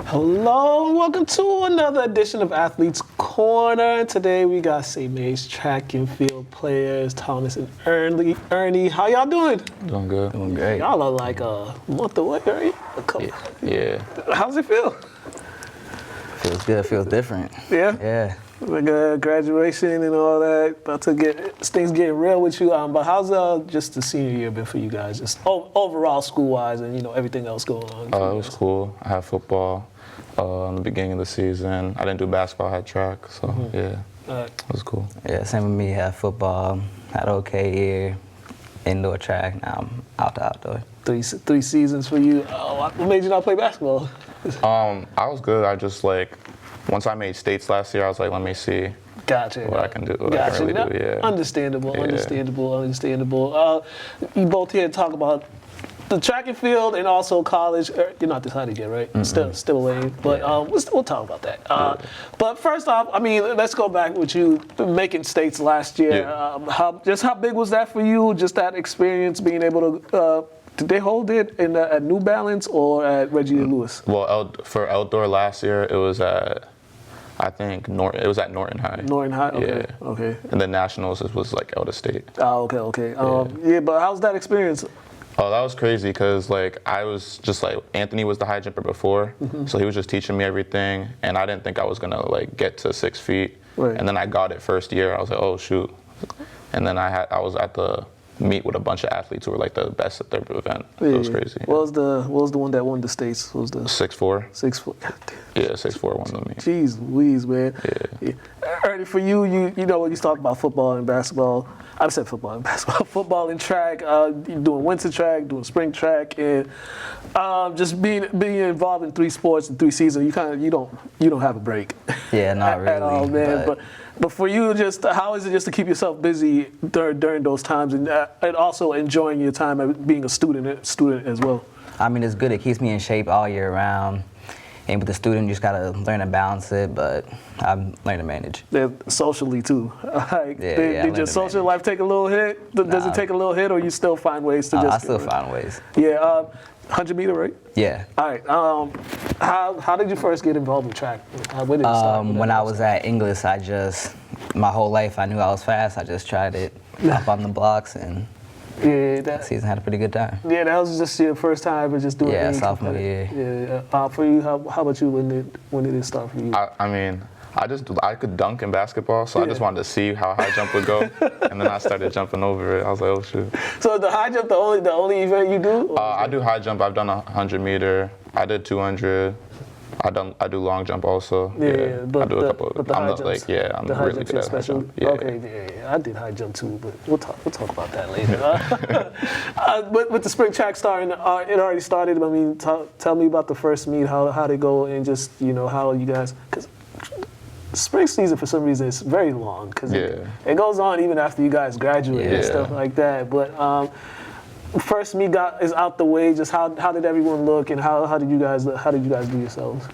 Hello, and welcome to another edition of Athletes Corner. Today we got St. Mary's track and field players, Thomas and Ernie. How y'all doing? Doing good. Doing great. Y'all are like a month away, right? A couple. Yeah. How's it feel? Feels good. Feels different. Yeah? Yeah. Like graduation and all that. About to things getting real with you. But how's just the senior year been for you guys? Just overall school-wise and, everything else going on? It was cool. I had football in the beginning of the season. I didn't do basketball. I had track. So, yeah, it was cool. Yeah, same with me. Had football. Had an okay year. Indoor track. Now I'm out to outdoor. Three seasons for you. What made you not play basketball? I was good. I just, once I made states last year, I was like, let me see what I can do, what I can really do. Yeah. Understandable. You both here to talk about the track and field and also college. You're not decided yet, right? Mm-hmm. Still waiting, but we'll talk about that. But first off, let's go back with you making states last year. Yeah. How big was that for you? Just that experience, being able to. Did they hold it at New Balance or at Reggie Lewis? Well, for outdoor last year, it was at, I think, it was at Norton High. Norton High? Okay. Yeah. Okay. And the Nationals was out of state. Oh, okay. But how's that experience? Oh, that was crazy because, I was just, Anthony was the high jumper before, so he was just teaching me everything, and I didn't think I was going to, get to 6 feet. Right. And then I got it first year. I was like, oh, shoot. And then I was at the meet with a bunch of athletes who were, the best at their event. Yeah. It was crazy. What was the one that won the states? What was the 6'4". 6'4". Yeah, 6'4" won the meet. Jeez Louise, man. Yeah. Ernie, for you when you talk about football and basketball, I said football and basketball, football and track, you're doing winter track, doing spring track, and just being involved in 3 sports in 3 seasons, you don't have a break. Yeah, not really. At all, man. But for you, just how is it just to keep yourself busy during those times and also enjoying your time as being a student as well? It's good. It keeps me in shape all year round. And with the student, you just gotta learn to balance it. But I've learned to manage. Socially too. Did your social life take a little hit? Does it take a little hit, or you still find ways to just? I still find ways. Yeah. 100 meter, right? Yeah. All right. How did you first get involved with track? When did it start? When I was at English, my whole life I knew I was fast. I just tried it up on the blocks, and that season had a pretty good time. Yeah, that was just your first time ever just doing it. Yeah, sophomore year. Yeah. For you, how about you? When did it start for you? I could dunk in basketball, so I just wanted to see how high jump would go, and then I started jumping over it. I was like, oh shoot. So the high jump, the only event you do? I do high jump. I've done 100 meter. I did 200. I do long jump also. But I do a couple. But the high jumps, I'm really good at high jump. Yeah. Okay, yeah. I did high jump too, but we'll talk about that later. But with the spring track starting, it already started. Tell me about the first meet, how they go, and just how you guys, because spring season for some reason is very long because it goes on even after you guys graduate and stuff like that. But first meet is out the way. Just how did everyone look, and how did you guys do yourselves?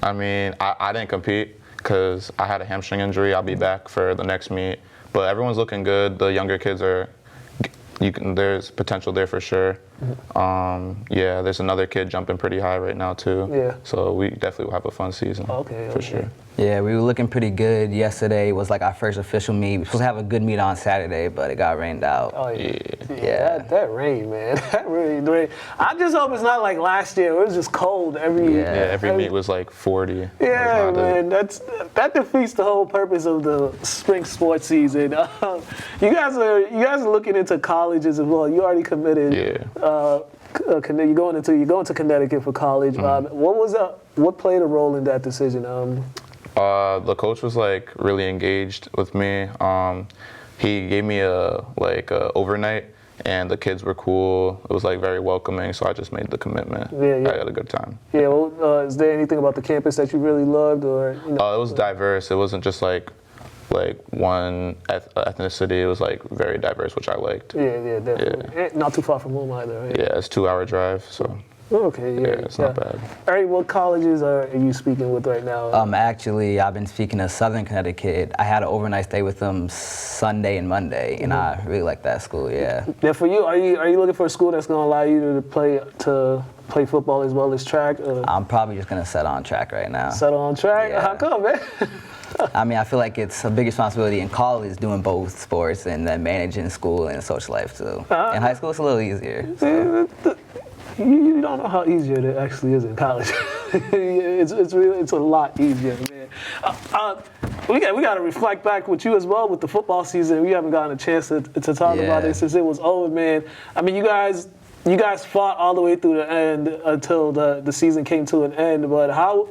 I didn't compete because I had a hamstring injury. I'll be back for the next meet, but everyone's looking good. The younger kids there's potential there for sure. There's another kid jumping pretty high right now too. Yeah. So we definitely will have a fun season. Okay. For sure. Yeah, we were looking pretty good. Yesterday was our first official meet. We were supposed to have a good meet on Saturday, but it got rained out. Oh yeah. That rain, man. That really rain. I just hope it's not like last year. It was just cold every. Every meet was 40. Yeah, man. That defeats the whole purpose of the spring sports season. You guys are looking into colleges as well. You already committed. Yeah. You're going to Connecticut for college. What played a role in that decision? The coach was really engaged with me. He gave me a overnight, and the kids were cool. It was very welcoming, so I just made the commitment. Yeah. I had a good time. Yeah. Well, is there anything about the campus that you really loved, or? It was diverse. It wasn't just one ethnicity. It was very diverse, which I liked. Yeah, definitely. Yeah. Not too far from home either, right? Yeah, it's a 2-hour drive, so. Okay, yeah. It's not bad. All right, what colleges are you speaking with right now? Actually, I've been speaking to Southern Connecticut. I had an overnight stay with them Sunday and Monday, and I really like that school. Yeah. Now, for you, are you looking for a school that's going to allow you to play football as well as track? I'm probably just gonna settle on track right now. Settle on track? Yeah. How come, man? I mean, I feel like it's a big responsibility in college doing both sports and then managing school and social life too. In high school, it's a little easier. So. You don't know how easier it actually is in college. It's a lot easier, man. We got to reflect back with you as well with the football season. We haven't gotten a chance to talk about it since it was over, man. I mean, you guys fought all the way through the end until the season came to an end. But how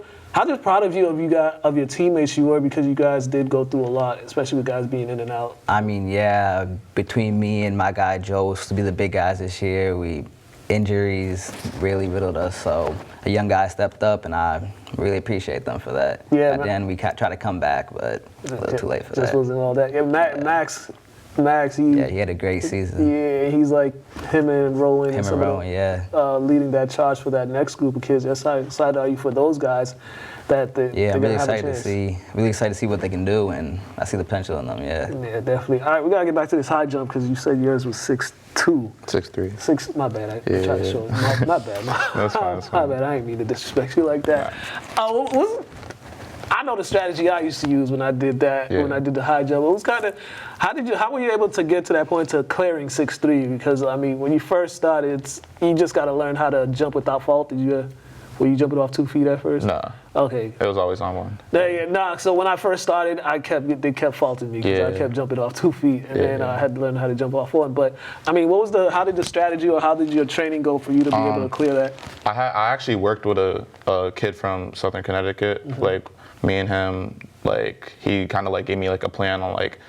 just proud of your teammates you were, because you guys did go through a lot, especially with guys being in and out. I mean, yeah, between me and my guy Joe, was to be the big guys this year, injuries really riddled us, so a young guy stepped up, and I really appreciate them for that. Yeah, but then we try to come back, but a little too late for that. Just wasn't all that. Yeah, Max, he had a great season. Yeah, he's like him and Rowan. Leading that charge for that next group of kids. That's how excited are you for those guys? That I'm really excited to see what they can do, and I see the potential in them. Yeah, definitely. All right, we gotta get back to this high jump, because you said yours was 6'2". 6'3". My bad. I tried to show. My bad. That's fine. My bad. I didn't mean to disrespect you like that. I know the strategy I used to use when I did that. When I did the high jump, it was kind of. How were you able to get to that point to clearing 6'3"? Because I mean, when you first started, you just got to learn how to jump without fault. Were you jumping off 2 feet at first? Nah. Okay. It was always on one. So when I first started, they kept faulting me because I kept jumping off 2 feet, and then I had to learn how to jump off one. But I mean, how did the strategy or how did your training go for you to be able to clear that? I actually worked with a kid from Southern Connecticut. Mm-hmm. Like me and him, like he kind of like gave me like a plan on like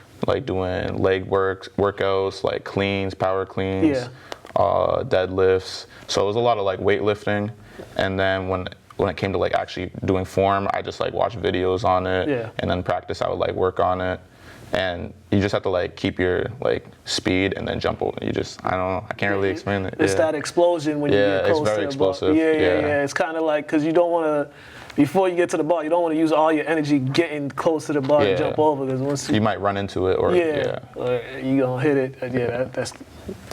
doing leg workouts, like cleans, power cleans, deadlifts. So it was a lot of like weightlifting. And then when it came to like actually doing form, I just like watched videos on it, and then practice. I would like work on it, and you just have to like keep your like speed and then jump over. I don't know. I can't really explain it. It's that explosion when you get close to the ball. It's very explosive. Yeah. It's kind of like, because you don't want to. Before you get to the ball, you don't want to use all your energy getting close to the ball and jump over, because once you might run into it, or or you gonna hit it. That's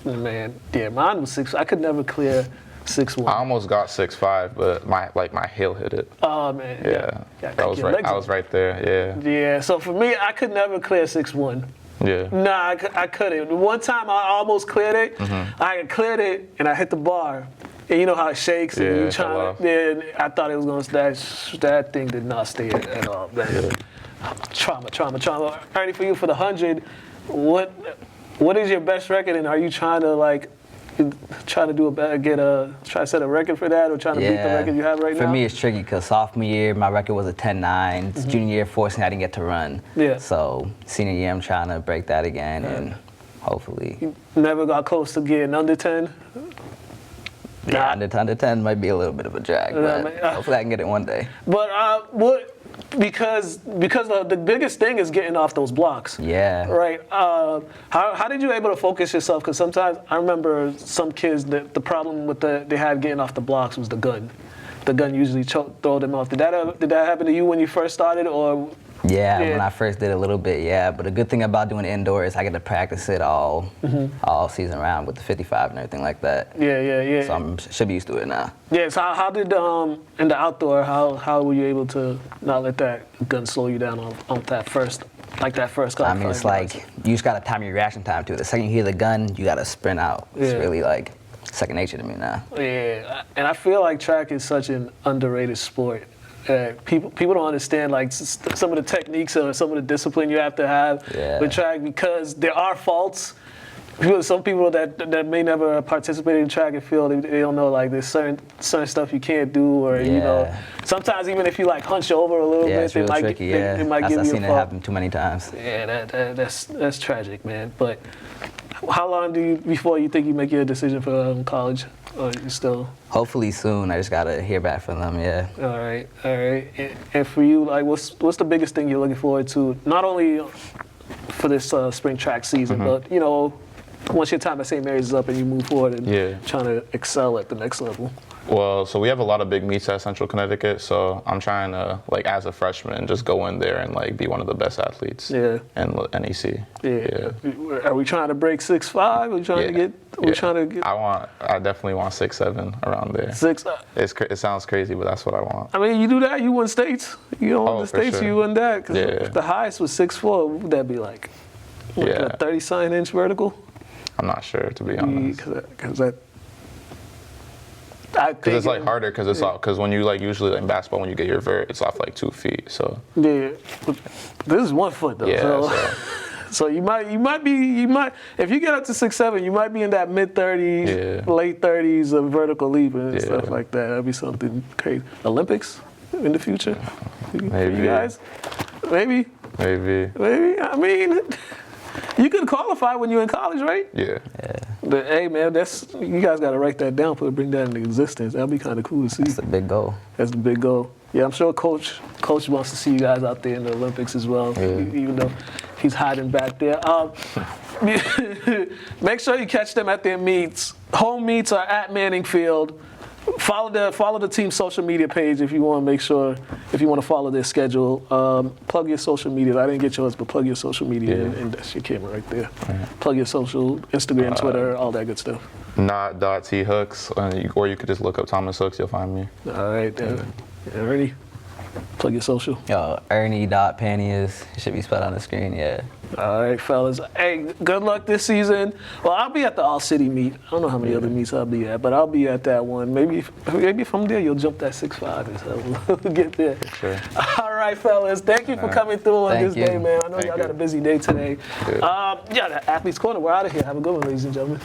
man. Yeah, mine was 6. I could never clear 6'1". I almost got 6'5", but my heel hit it. Oh man. Yeah. I was right there. Yeah. Yeah. So for me, I could never clear 6'1". Yeah. Nah, I couldn't. One time I almost cleared it. Mm-hmm. I cleared it and I hit the bar. And you know how it shakes, and you trying to. Then I thought it was gonna. That thing did not stay at all. Man. Yeah. Trauma. Ernie, for you, for the 100, what is your best record, and are you trying to try to set a record for that, or trying to beat the record you have right now? For me, it's tricky because sophomore year my record was a 10-9. Mm-hmm. Junior year, fortunately I didn't get to run. Yeah. So senior year, I'm trying to break that again, and hopefully. You never got close to getting under 10. Yeah, under 10 might be a little bit of a drag, but hopefully I can get it one day. But because the biggest thing is getting off those blocks. Yeah. Right. How did you able to focus yourself? Because sometimes I remember some kids that the problem with they had getting off the blocks was the gun. The gun usually throw them off. Did that happen to you when you first started, or? Yeah, when I first did a little bit, but a good thing about doing indoors, I get to practice it all season round with the 55 and everything like that. Yeah. So I should be used to it now. Yeah, so how did, in the outdoor, how were you able to not let that gun slow you down on that first call? I mean, it's like, you just got to time your reaction time to it. The second you hear the gun, you got to sprint out. It's really like second nature to me now. Yeah, and I feel like track is such an underrated sport. People don't understand like some of the techniques or some of the discipline you have to have with track, because there are faults. Some people that may never participate in track and field, they don't know like there's certain stuff you can't do, or you know, sometimes even if you like hunch over a little bit, it's real tricky. It might give you a fault. I've seen it happen too many times. Yeah, that's tragic, man. But how long before you think you make your decision for college? Or you still? Hopefully soon. I just gotta hear back from them. Yeah. All right. And for you, like, what's the biggest thing you're looking forward to? Not only for this spring track season, but you know, once your time at St. Mary's is up and you move forward and trying to excel at the next level. Well, so we have a lot of big meets at Central Connecticut, so I'm trying to, like, as a freshman, just go in there and, like, be one of the best athletes in NEC. Yeah. Are we trying to break 6'5"? Are we trying to get? We trying to get? I definitely want 6'7" around there. 6. It sounds crazy, but that's what I want. I mean, you do that, you win states. You don't win the states, sure. you win that. Because if the highest was 6'4", what would that be like? A 30-something inch vertical? I'm not sure, to be honest. Because it's like harder because when you like usually in basketball when you get your vert, it's off like 2 feet. So yeah, this is 1 foot though. Yeah. So you might if you get up to 6'7", you might be in that mid 30s, late 30s of vertical leap and stuff like that. That'd be something crazy. Olympics in the future, maybe you guys, maybe. I mean. You could qualify when you're in college, right? Yeah. But hey, man, you guys got to write that down, bring that into existence. That'd be kind of cool to see. That's the big goal. That's the big goal. Yeah, I'm sure Coach wants to see you guys out there in the Olympics as well, even though he's hiding back there. Make sure you catch them at their meets. Home meets are at Manning Field. Follow the team's social media page if you want to follow their schedule. Plug your social media. I didn't get yours, but plug your social media, and that's your camera right there. Plug your social, Instagram, Twitter, all that good stuff. Not.thooks, or you could just look up Thomas Hooks. You'll find me. All right, Ernie, plug your social. Yo, Ernie.Panias. It should be spelled on the screen, All right, fellas. Hey, good luck this season. Well, I'll be at the All-City meet. I don't know how many other meets I'll be at, but I'll be at that one. Maybe from there you'll jump that 6'5" or something. We'll get there. Sure. All right, fellas. Thank you for coming through on this day, man. I know y'all got a busy day today. The Athletes Corner. We're out of here. Have a good one, ladies and gentlemen.